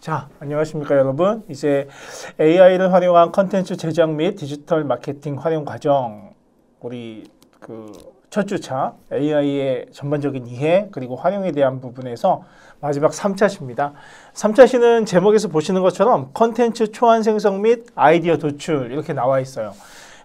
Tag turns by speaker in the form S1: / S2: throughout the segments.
S1: 자, 안녕하십니까 여러분. 이제 AI를 활용한 컨텐츠 제작 및 디지털 마케팅 활용 과정, 우리 첫 주차 AI의 전반적인 이해 그리고 활용에 대한 부분에서 마지막 3차시입니다. 3차시는 제목에서 보시는 것처럼 컨텐츠 초안 생성 및 아이디어 도출 이렇게 나와 있어요.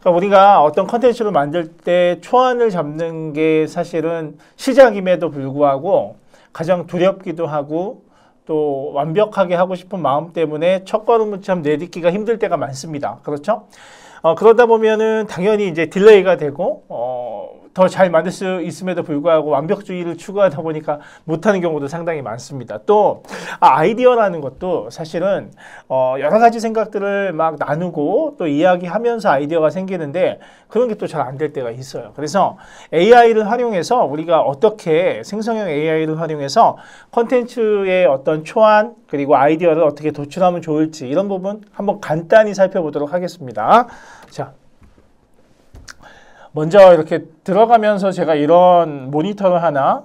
S1: 그러니까 우리가 어떤 컨텐츠를 만들 때 초안을 잡는 게 사실은 시작임에도 불구하고 가장 두렵기도 하고 또 완벽하게 하고 싶은 마음 때문에 첫걸음을 참 내딛기가 힘들 때가 많습니다. 그렇죠? 그러다 보면은 당연히 이제 딜레이가 되고 더 잘 만들 수 있음에도 불구하고 완벽주의를 추구하다 보니까 못하는 경우도 상당히 많습니다. 또 아이디어라는 것도 사실은 여러 가지 생각들을 막 나누고 또 이야기하면서 아이디어가 생기는데 그런 게 또 잘 안 될 때가 있어요. 그래서 AI를 활용해서 우리가 어떻게 생성형 AI를 활용해서 컨텐츠의 어떤 초안 그리고 아이디어를 어떻게 도출하면 좋을지 이런 부분 한번 간단히 살펴보도록 하겠습니다. 자. 먼저 이렇게 들어가면서 제가 이런 모니터를 하나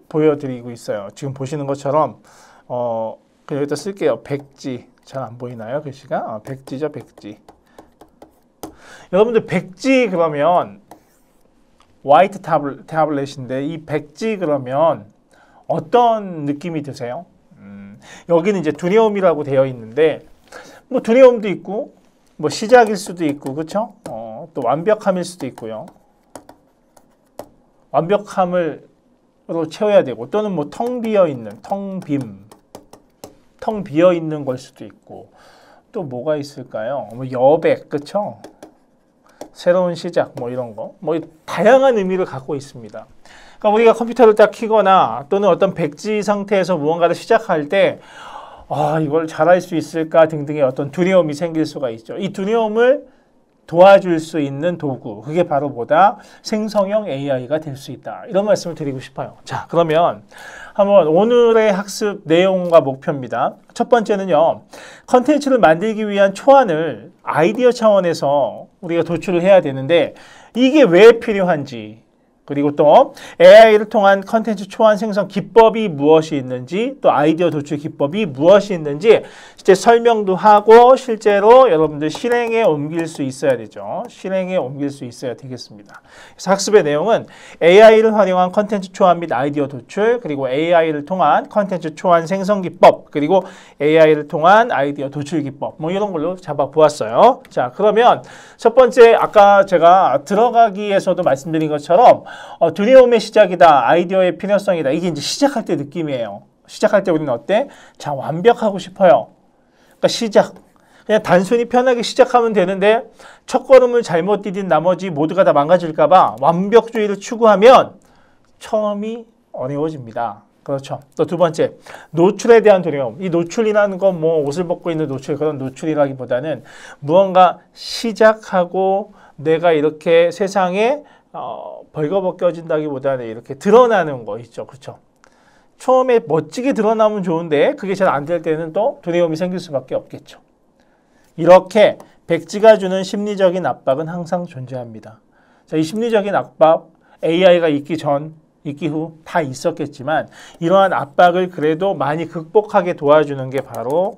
S1: 보여드리고 있어요. 지금 보시는 것처럼 그냥 여기다 쓸게요. 백지. 잘 안 보이나요? 글씨가? 백지죠, 백지. 여러분들 백지 그러면 화이트 타블렛인데 이 백지 그러면 어떤 느낌이 드세요? 여기는 이제 두려움이라고 되어 있는데 뭐 두려움도 있고 뭐 시작일 수도 있고 그렇죠? 또 완벽함일 수도 있고요. 완벽함으로 채워야 되고 또는 뭐 텅 비어 있는 텅 비어 있는 걸 수도 있고 또 뭐가 있을까요? 뭐 여백 그렇죠? 새로운 시작 뭐 이런 거 뭐 다양한 의미를 갖고 있습니다. 그러니까 우리가 컴퓨터를 딱 켜거나 또는 어떤 백지 상태에서 무언가를 시작할 때 이걸 잘할 수 있을까 등등의 어떤 두려움이 생길 수가 있죠. 이 두려움을 도와줄 수 있는 도구, 그게 바로 뭐다? 생성형 AI가 될 수 있다. 이런 말씀을 드리고 싶어요. 자, 그러면 한번 오늘의 학습 내용과 목표입니다. 첫 번째는요, 컨텐츠를 만들기 위한 초안을 아이디어 차원에서 우리가 도출을 해야 되는데 이게 왜 필요한지 그리고 또 AI를 통한 컨텐츠 초안 생성 기법이 무엇이 있는지 또 아이디어 도출 기법이 무엇이 있는지 실제 설명도 하고 실제로 여러분들 실행에 옮길 수 있어야 되죠. 실행에 옮길 수 있어야 되겠습니다. 그래서 학습의 내용은 AI를 활용한 컨텐츠 초안 및 아이디어 도출 그리고 AI를 통한 컨텐츠 초안 생성 기법 그리고 AI를 통한 아이디어 도출 기법 뭐 이런 걸로 잡아보았어요. 자, 그러면 첫 번째 아까 제가 들어가기에서도 말씀드린 것처럼 두려움의 시작이다. 아이디어의 필요성이다. 이게 이제 시작할 때 느낌이에요. 시작할 때 우리는 어때? 자, 완벽하고 싶어요. 그러니까 시작. 그냥 단순히 편하게 시작하면 되는데 첫걸음을 잘못 디딘 나머지 모두가 다 망가질까 봐 완벽주의를 추구하면 처음이 어려워집니다. 그렇죠. 또 두 번째, 노출에 대한 두려움. 이 노출이라는 건 뭐 옷을 벗고 있는 노출, 그런 노출이라기보다는 무언가 시작하고 내가 이렇게 세상에 벌거벗겨진다기보다는 이렇게 드러나는 거 있죠. 그렇죠? 처음에 멋지게 드러나면 좋은데 그게 잘 안 될 때는 또 두려움이 생길 수밖에 없겠죠. 이렇게 백지가 주는 심리적인 압박은 항상 존재합니다. 자, 이 심리적인 압박, AI가 있기 후 다 있었겠지만 이러한 압박을 그래도 많이 극복하게 도와주는 게 바로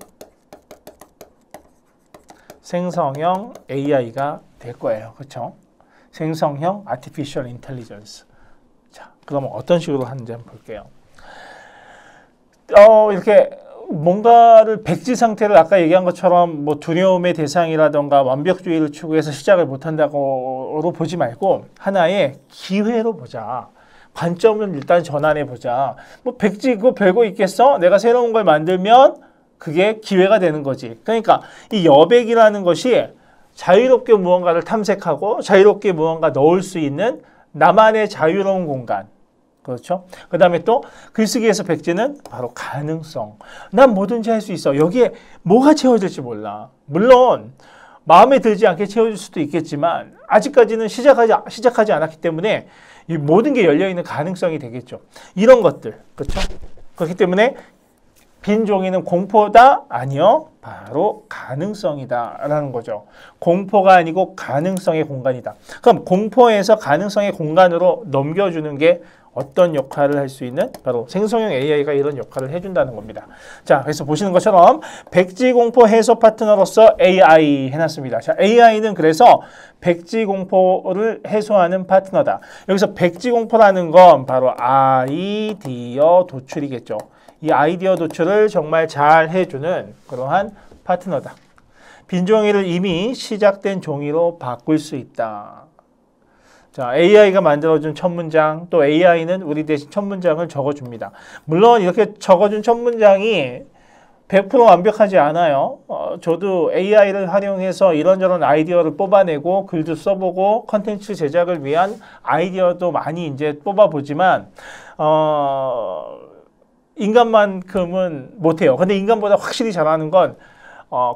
S1: 생성형 AI가 될 거예요. 그렇죠? 생성형 Artificial Intelligence. 자, 그러면 어떤 식으로 하는지 한번 볼게요. 이렇게 뭔가를 백지 상태를 아까 얘기한 것처럼 뭐 두려움의 대상이라던가 완벽주의를 추구해서 시작을 못한다고 보지 말고 하나의 기회로 보자. 관점을 일단 전환해 보자. 뭐 백지 그거 별거 있겠어? 내가 새로운 걸 만들면 그게 기회가 되는 거지. 그러니까 이 여백이라는 것이 자유롭게 무언가를 탐색하고 자유롭게 무언가 넣을 수 있는 나만의 자유로운 공간. 그렇죠? 그 다음에 또 글쓰기에서 백지는 바로 가능성. 난 뭐든지 할 수 있어. 여기에 뭐가 채워질지 몰라. 물론 마음에 들지 않게 채워질 수도 있겠지만 아직까지는 시작하지 않았기 때문에 이 모든 게 열려있는 가능성이 되겠죠. 이런 것들. 그렇죠? 그렇기 때문에 빈 종이는 공포다? 아니요. 바로 가능성이다 라는 거죠. 공포가 아니고 가능성의 공간이다. 그럼 공포에서 가능성의 공간으로 넘겨주는 게 어떤 역할을 할 수 있는 바로 생성형 AI가 이런 역할을 해준다는 겁니다. 자, 그래서 보시는 것처럼 백지공포 해소 파트너로서 AI 해놨습니다. 자, AI는 그래서 백지공포를 해소하는 파트너다. 여기서 백지공포라는 건 바로 아이디어 도출이겠죠. 이 아이디어 도출을 정말 잘 해주는 그러한 파트너다. 빈 종이를 이미 시작된 종이로 바꿀 수 있다. 자, AI가 만들어준 첫 문장, 또 AI는 우리 대신 첫 문장을 적어줍니다. 물론 이렇게 적어준 첫 문장이 100% 완벽하지 않아요. 저도 AI를 활용해서 이런저런 아이디어를 뽑아내고 글도 써보고 컨텐츠 제작을 위한 아이디어도 많이 이제 뽑아보지만 인간만큼은 못해요. 근데 인간보다 확실히 잘하는 건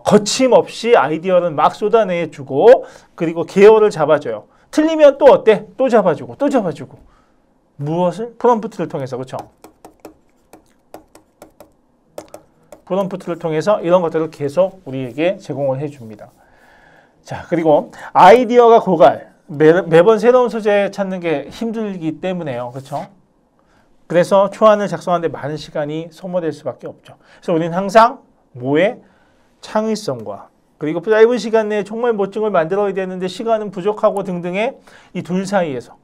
S1: 거침없이 아이디어를 막 쏟아내주고 그리고 계열을 잡아줘요. 틀리면 또 어때? 또 잡아주고 또 잡아주고. 무엇을? 프롬프트를 통해서. 그렇죠? 프롬프트를 통해서 이런 것들을 계속 우리에게 제공을 해줍니다. 자, 그리고 아이디어가 고갈. 매번 새로운 소재 찾는 게 힘들기 때문에요. 그렇죠? 그래서 초안을 작성하는데 많은 시간이 소모될 수밖에 없죠. 그래서 우리는 항상 뭐에? 창의성과 그리고 짧은 시간 내에 정말 멋진 걸 만들어야 되는데 시간은 부족하고 등등의 이 둘 사이에서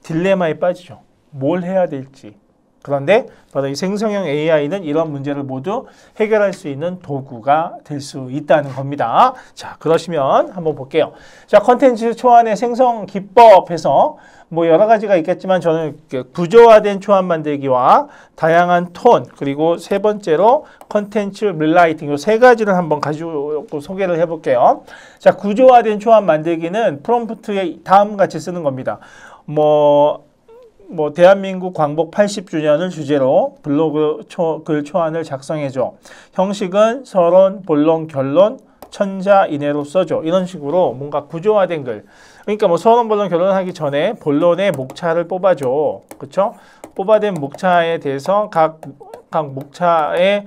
S1: 딜레마에 빠지죠. 뭘 해야 될지. 그런데 바로 이 생성형 AI는 이런 문제를 모두 해결할 수 있는 도구가 될 수 있다는 겁니다. 자, 그러시면 한번 볼게요. 자, 컨텐츠 초안의 생성 기법에서 뭐 여러 가지가 있겠지만 저는 구조화된 초안 만들기와 다양한 톤 그리고 세 번째로 컨텐츠 릴라이팅 이 세 가지를 한번 가지고 소개를 해볼게요. 자, 구조화된 초안 만들기는 프롬프트에 다음과 같이 쓰는 겁니다. 뭐 대한민국 광복 80주년을 주제로 블로그 글 초안을 작성해줘. 형식은 서론, 본론, 결론, 천자인해로 써줘. 이런 식으로 뭔가 구조화된 글. 그러니까 뭐 서론, 본론, 결론하기 전에 본론의 목차를 뽑아줘. 그렇죠? 뽑아낸 목차에 대해서 각 목차의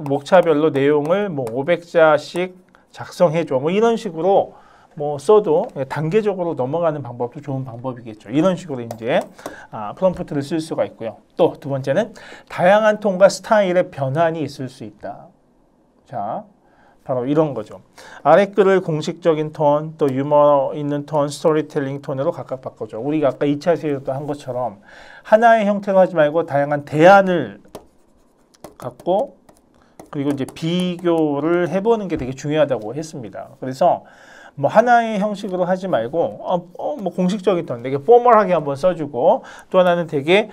S1: 목차별로 내용을 뭐 500자씩 작성해줘. 뭐 이런 식으로 뭐 써도 단계적으로 넘어가는 방법도 좋은 방법이겠죠. 이런 식으로 이제 프롬프트를 쓸 수가 있고요. 또 두 번째는 다양한 톤과 스타일의 변환이 있을 수 있다. 자, 바로 이런 거죠. 아래 글을 공식적인 톤, 또 유머 있는 톤, 스토리텔링 톤으로 각각 바꿔줘. 우리가 아까 2차 시에도 한 것처럼 하나의 형태로 하지 말고 다양한 대안을 갖고 그리고 이제 비교를 해보는 게 되게 중요하다고 했습니다. 그래서 뭐 하나의 형식으로 하지 말고 뭐 공식적인 톤, 되게 포멀하게 한번 써주고 또 하나는 되게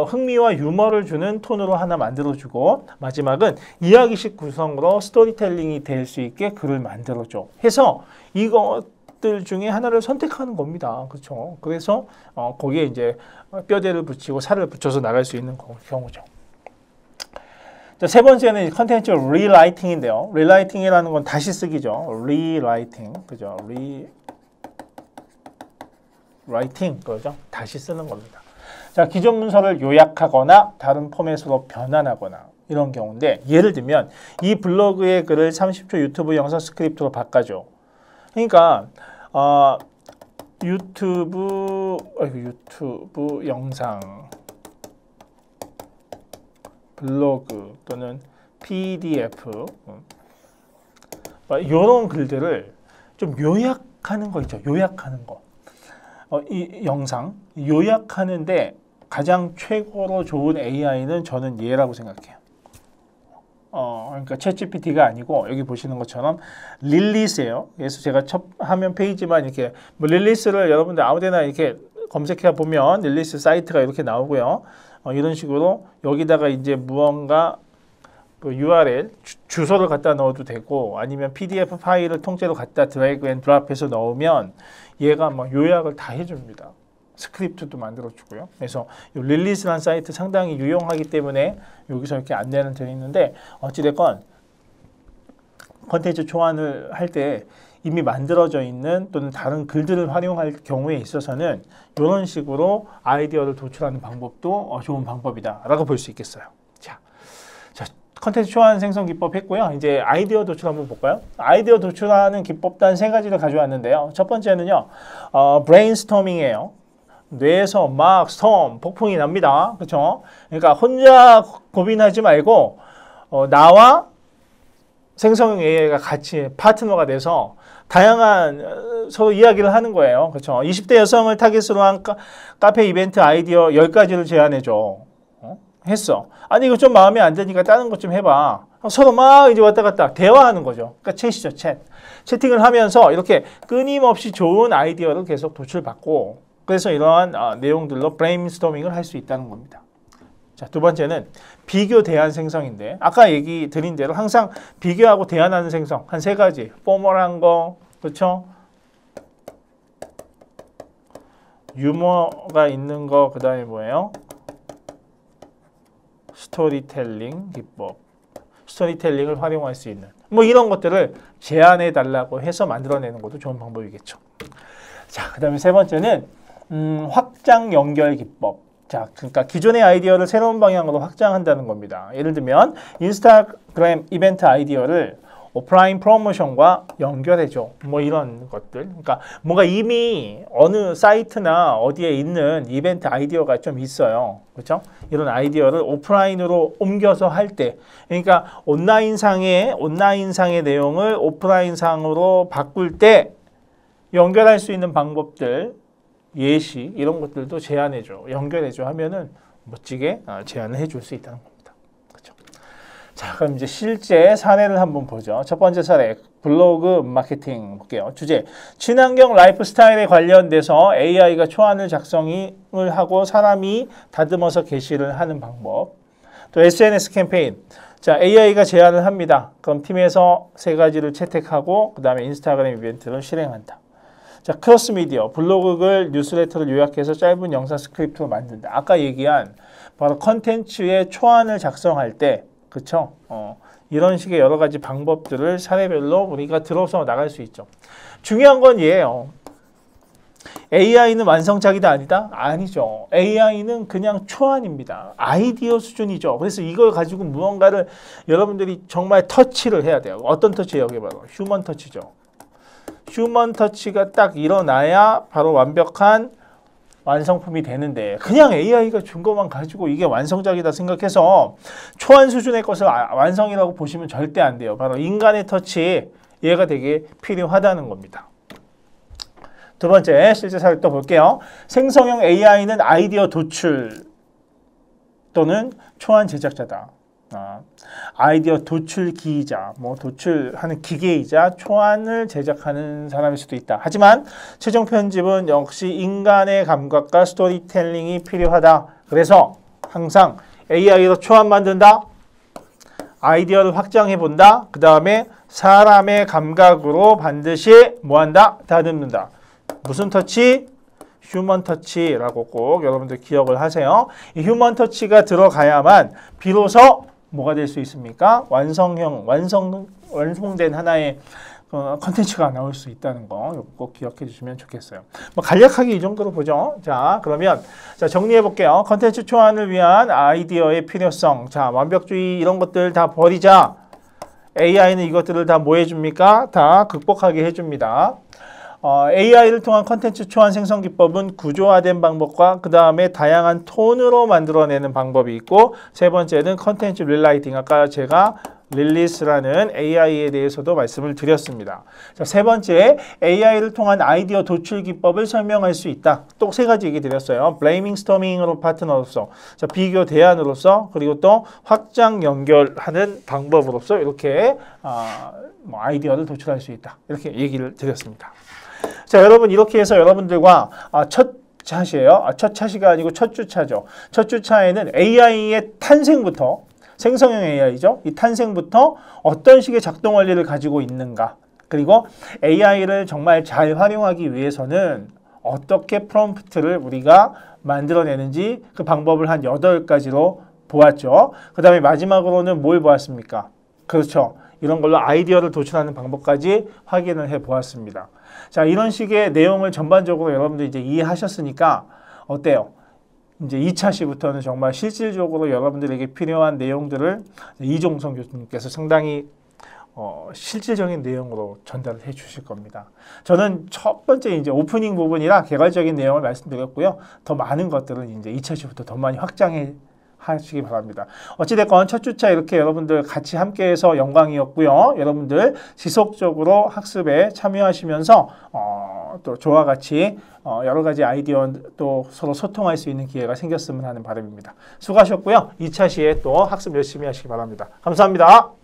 S1: 흥미와 유머를 주는 톤으로 하나 만들어주고 마지막은 이야기식 구성으로 스토리텔링이 될 수 있게 글을 만들어줘. 해서 이것들 중에 하나를 선택하는 겁니다. 그렇죠? 그래서 거기에 이제 뼈대를 붙이고 살을 붙여서 나갈 수 있는 경우죠. 세 번째는 컨텐츠 리라이팅인데요. 리라이팅이라는 건 다시 쓰기죠. 리라이팅, 그죠? 리라이팅, 그죠? 다시 쓰는 겁니다. 자, 기존 문서를 요약하거나 다른 포맷으로 변환하거나 이런 경우인데 예를 들면 이 블로그의 글을 30초 유튜브 영상 스크립트로 바꿔줘. 그러니까 유튜브 영상 블로그 또는 PDF 이런 글들을 좀 요약하는 거 있죠. 요약하는 거. 이 영상 요약하는데 가장 최고로 좋은 AI는 저는 얘라고 생각해요. 그러니까 챗GPT가 아니고 여기 보시는 것처럼 릴리스예요. 그래서 제가 첫 화면 페이지만 이렇게 뭐 릴리스를 여러분들 아무데나 이렇게 검색해 보면 릴리스 사이트가 이렇게 나오고요. 이런 식으로 여기다가 이제 무언가 그 URL 주소를 갖다 넣어도 되고 아니면 PDF 파일을 통째로 갖다 드래그 앤 드롭해서 넣으면 얘가 막 요약을 다 해줍니다. 스크립트도 만들어주고요. 그래서 이 릴리스라는 사이트 상당히 유용하기 때문에 여기서 이렇게 안내는 드리는데 어찌됐건 컨텐츠 초안을 할 때 이미 만들어져 있는 또는 다른 글들을 활용할 경우에 있어서는 이런 식으로 아이디어를 도출하는 방법도 좋은 방법이다 라고 볼 수 있겠어요. 자, 컨텐츠 초안 생성 기법 했고요. 이제 아이디어 도출 한번 볼까요? 아이디어 도출하는 기법 단 세 가지를 가져왔는데요. 첫 번째는요. 브레인스토밍이에요. 뇌에서 막 스톰, 폭풍이 납니다. 그렇죠? 그러니까 혼자 고민하지 말고 나와 생성형 AI가 같이 파트너가 돼서 다양한 서로 이야기를 하는 거예요. 그렇죠? 20대 여성을 타깃으로 한 카페 이벤트 아이디어 10가지를 제안해줘. 했어. 아니 이거 좀 마음에 안 드니까 다른 것 좀 해봐. 서로 막 이제 왔다 갔다 대화하는 거죠. 그러니까 챗이죠, 챗. 채팅을 하면서 이렇게 끊임없이 좋은 아이디어를 계속 도출받고 그래서 이러한 내용들로 브레인스토밍을 할 수 있다는 겁니다. 자, 두 번째는 비교 대안 생성인데 아까 얘기 드린 대로 항상 비교하고 대안하는 생성 한 세 가지. 포멀한 거, 그렇죠? 유머가 있는 거, 그 다음에 뭐예요? 스토리텔링 기법. 스토리텔링을 활용할 수 있는 뭐 이런 것들을 제안해 달라고 해서 만들어내는 것도 좋은 방법이겠죠. 자, 그 다음에 세 번째는 확장 연결 기법. 자, 그러니까 기존의 아이디어를 새로운 방향으로 확장한다는 겁니다. 예를 들면 인스타그램 이벤트 아이디어를 오프라인 프로모션과 연결해줘. 뭐 이런 것들. 그러니까 뭔가 이미 어느 사이트나 어디에 있는 이벤트 아이디어가 좀 있어요. 그렇죠? 이런 아이디어를 오프라인으로 옮겨서 할 때, 그러니까 온라인상의 내용을 오프라인상으로 바꿀 때 연결할 수 있는 방법들, 예시 이런 것들도 제안해줘, 연결해줘 하면은 멋지게 제안을 해줄 수 있다는 겁니다. 그렇죠? 자, 그럼 이제 실제 사례를 한번 보죠. 첫 번째 사례, 블로그 마케팅 볼게요. 주제, 친환경 라이프 스타일에 관련돼서 AI가 초안을 작성을 하고 사람이 다듬어서 게시를 하는 방법. 또 SNS 캠페인. 자, AI가 제안을 합니다. 그럼 팀에서 세 가지를 채택하고 그 다음에 인스타그램 이벤트를 실행한다. 자, 크로스 미디어, 블로그 글, 뉴스레터를 요약해서 짧은 영상 스크립트로 만든다. 아까 얘기한 바로 컨텐츠의 초안을 작성할 때, 그쵸? 이런 식의 여러 가지 방법들을 사례별로 우리가 들어서 나갈 수 있죠. 중요한 건 얘예요. AI는 완성작이다 아니다? 아니죠. AI는 그냥 초안입니다. 아이디어 수준이죠. 그래서 이걸 가지고 무언가를 여러분들이 정말 터치를 해야 돼요. 어떤 터치예요? 여기 바로 휴먼 터치죠. 휴먼 터치가 딱 일어나야 바로 완벽한 완성품이 되는데 그냥 AI가 준 것만 가지고 이게 완성작이다 생각해서 초안 수준의 것을 완성이라고 보시면 절대 안 돼요. 바로 인간의 터치, 얘가 되게 필요하다는 겁니다. 두 번째 실제 사례 또 볼게요. 생성형 AI는 아이디어 도출 또는 초안 제작자다. 아이디어 도출기이자 뭐 도출하는 기계이자 초안을 제작하는 사람일 수도 있다. 하지만 최종 편집은 역시 인간의 감각과 스토리텔링이 필요하다. 그래서 항상 AI로 초안 만든다. 아이디어를 확장해 본다. 그 다음에 사람의 감각으로 반드시 뭐한다? 다듬는다. 무슨 터치? 휴먼 터치라고 꼭 여러분들 기억을 하세요. 이 휴먼 터치가 들어가야만 비로소 뭐가 될 수 있습니까? 완성된 하나의 컨텐츠가 나올 수 있다는 거 꼭 기억해 주시면 좋겠어요. 뭐 간략하게 이 정도로 보죠. 자, 그러면 자, 정리해 볼게요. 컨텐츠 초안을 위한 아이디어의 필요성. 자, 완벽주의 이런 것들 다 버리자. AI는 이것들을 다 뭐 해줍니까? 다 극복하게 해줍니다. AI를 통한 컨텐츠 초안 생성 기법은 구조화된 방법과 그 다음에 다양한 톤으로 만들어내는 방법이 있고 세 번째는 컨텐츠 릴라이팅. 아까 제가 릴리스라는 AI에 대해서도 말씀을 드렸습니다. 자, 세 번째, AI를 통한 아이디어 도출 기법을 설명할 수 있다. 또 세 가지 얘기 드렸어요. 브레이밍 스토밍으로 파트너로서, 자, 비교 대안으로서, 그리고 또 확장 연결하는 방법으로서 이렇게 아이디어를 도출할 수 있다. 이렇게 얘기를 드렸습니다. 자, 여러분 이렇게 해서 여러분들과 첫 차시예요. 첫 차시가 아니고 첫 주차죠. 첫 주차에는 AI의 탄생부터 생성형 AI죠. 이 탄생부터 어떤 식의 작동 원리를 가지고 있는가. 그리고 AI를 정말 잘 활용하기 위해서는 어떻게 프롬프트를 우리가 만들어내는지 그 방법을 한 8가지로 보았죠. 그 다음에 마지막으로는 뭘 보았습니까? 그렇죠. 이런 걸로 아이디어를 도출하는 방법까지 확인을 해 보았습니다. 자, 이런 식의 내용을 전반적으로 여러분들 이제 이해하셨으니까 어때요? 이제 2차 시부터는 정말 실질적으로 여러분들에게 필요한 내용들을 이종성 교수님께서 상당히 실질적인 내용으로 전달을 해 주실 겁니다. 저는 첫 번째 이제 오프닝 부분이라 개괄적인 내용을 말씀드렸고요. 더 많은 것들은 이제 2차 시부터 더 많이 확장해 하시기 바랍니다. 어찌됐건 첫 주차 이렇게 여러분들 같이 함께해서 영광이었고요. 여러분들 지속적으로 학습에 참여하시면서 또 저와 같이 여러 가지 아이디어 또 서로 소통할 수 있는 기회가 생겼으면 하는 바람입니다. 수고하셨고요. 2차 시에 또 학습 열심히 하시기 바랍니다. 감사합니다.